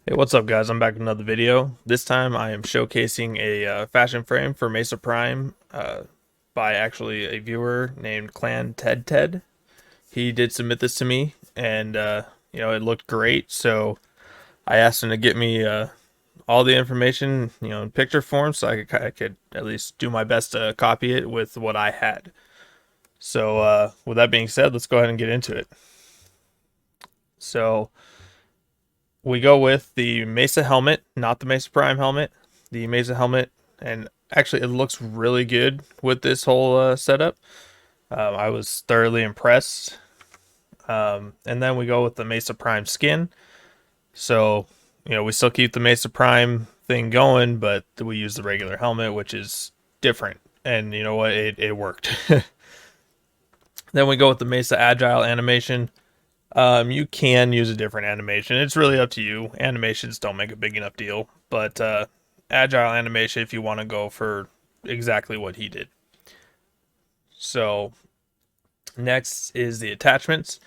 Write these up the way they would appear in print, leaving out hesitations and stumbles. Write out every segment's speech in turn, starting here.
Hey, what's up, guys? I'm back with another video. This time I am showcasing a fashion frame for Mesa Prime by actually a viewer named Clan Ted. He did submit this to me, and it looked great. So I asked him to get me all the information, in picture form, so I could at least do my best to copy it with what I had. So with that being said, let's go ahead and get into it. So we go with the Mesa helmet, not the Mesa Prime helmet. The Mesa helmet, and actually, it looks really good with this whole setup. I was thoroughly impressed. And then we go with the Mesa Prime skin. So, we still keep the Mesa Prime thing going, but we use the regular helmet, which is different. And you know what? It worked. Then we go with the Mesa Agile animation. You can use a different animation. It's really up to you. Animations don't make a big enough deal, but agile animation if you want to go for exactly what he did. So next is the attachments.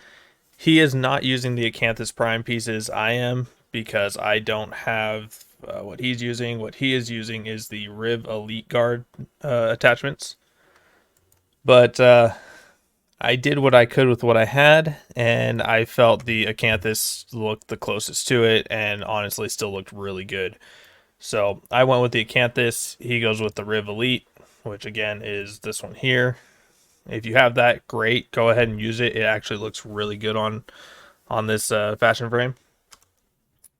He is not using the Acanthus Prime pieces. I am, because I don't have what he's using. What he is using is the Riv Elite Guard attachments. But I did what I could with what I had, and I felt the Acanthus looked the closest to it, and honestly still looked really good. So I went with the Acanthus. He goes with the Riv Elite, which again is this one here. If you have that, great. Go ahead and use it. It actually looks really good on this fashion frame.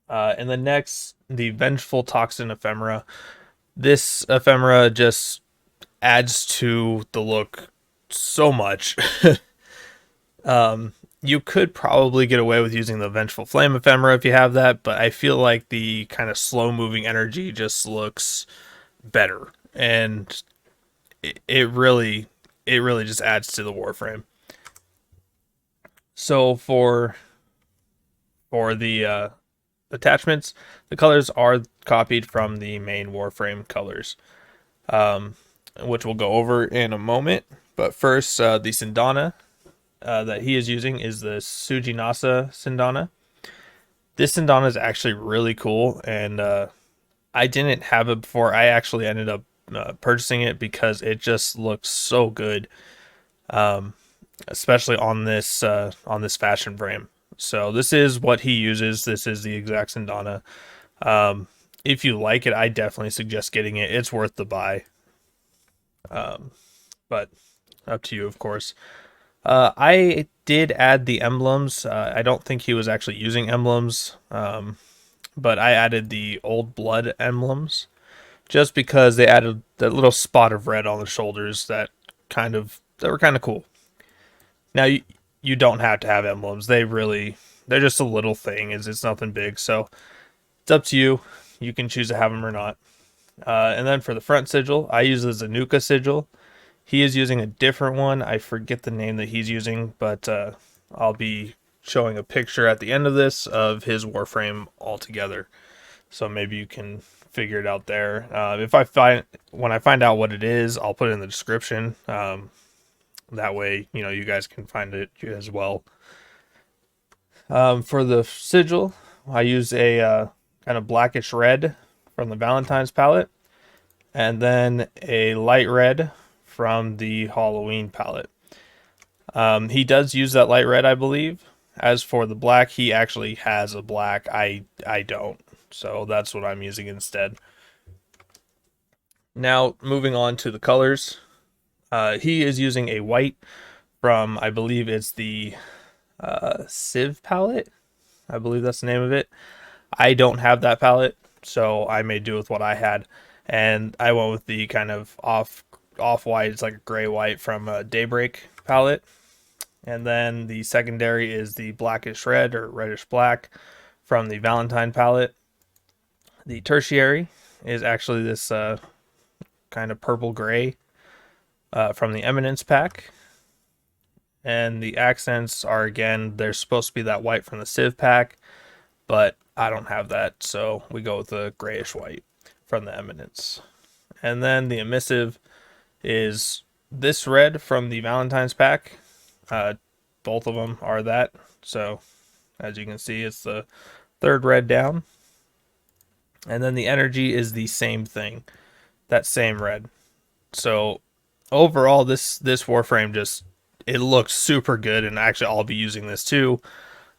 And then next, the Vengeful Toxin Ephemera. This Ephemera just adds to the look so much. You could probably get away with using the Vengeful Flame Ephemera if you have that, but I feel like the kind of slow moving energy just looks better, and it really just adds to the Warframe. So for the attachments, the colors are copied from the main Warframe colors, um, which we'll go over in a moment. But first, the Sindana that he is using is the Sujinasa Sindana. This Sindana is actually really cool, and I didn't have it before. I actually ended up purchasing it because it just looks so good, um, especially on this fashion frame. So this is what he uses. This is the exact Sindana. Um, if you like it, I definitely suggest getting it. It's worth the buy. But up to you, of course. I did add the emblems. I don't think he was actually using emblems, but I added the old blood emblems just because they added that little spot of red on the shoulders that were kind of cool. Now you don't have to have emblems. They're just a little thing. It's nothing big. So it's up to you. You can choose to have them or not. And then for the front sigil, I use the Zanuka sigil. He is using a different one. I forget the name that he's using, but I'll be showing a picture at the end of this of his Warframe altogether. So maybe you can figure it out there. If I find When I find out what it is, I'll put it in the description. That way, you guys can find it as well. For the sigil, I use a kind of blackish red from the Valentine's palette, and then a light red from the Halloween palette. He does use that light red, I believe. As for the black, he actually has a black. I don't, so that's what I'm using instead. Now moving on to the colors, he is using a white from, I believe it's the Civ palette. I believe that's the name of it. I don't have that palette, so I made do with what I had, and I went with the kind of off white. It's like a gray white from a Daybreak palette, and then the secondary is the blackish red or reddish black from the Valentine palette. The tertiary is actually this kind of purple gray from the Eminence pack. And the accents are, again, they're supposed to be that white from the Civ pack, but I don't have that, so we go with the grayish white from the Eminence. And then the emissive is this red from the Valentine's pack. Both of them are that. So as you can see, it's the third red down. And then the energy is the same thing, that same red. So overall, this Warframe just, it looks super good, and actually I'll be using this too.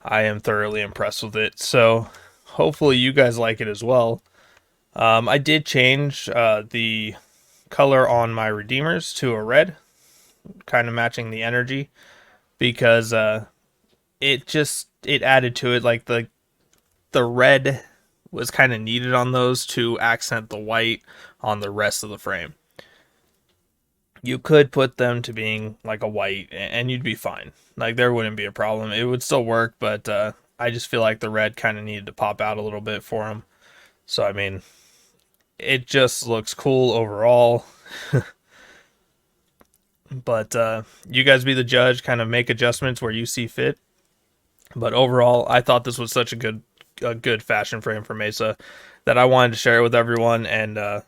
I am thoroughly impressed with it. So hopefully you guys like it as well. I did change the color on my redeemers to a red, kind of matching the energy, because it added to it. Like the red was kind of needed on those to accent the white on the rest of the frame. You could put them to being like a white and you'd be fine. Like there wouldn't be a problem. It would still work, but I just feel like the red kind of needed to pop out a little bit for them. So I mean, it just looks cool overall. But you guys be the judge, kind of make adjustments where you see fit. But overall, I thought this was such a good fashion frame for Mesa that I wanted to share it with everyone, and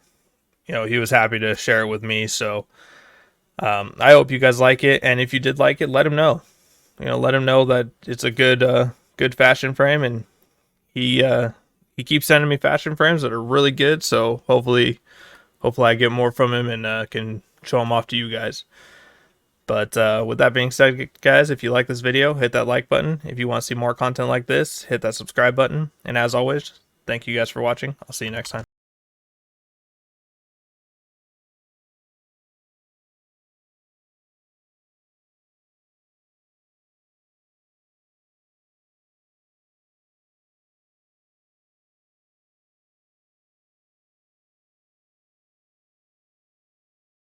he was happy to share it with me. So I hope you guys like it, and if you did like it, let him know. Let him know that it's a good fashion frame, and he keeps sending me fashion frames that are really good. So hopefully I get more from him and can show them off to you guys. But with that being said, guys, if you like this video, hit that like button. If you want to see more content like this, hit that subscribe button. And as always, thank you guys for watching. I'll see you next time.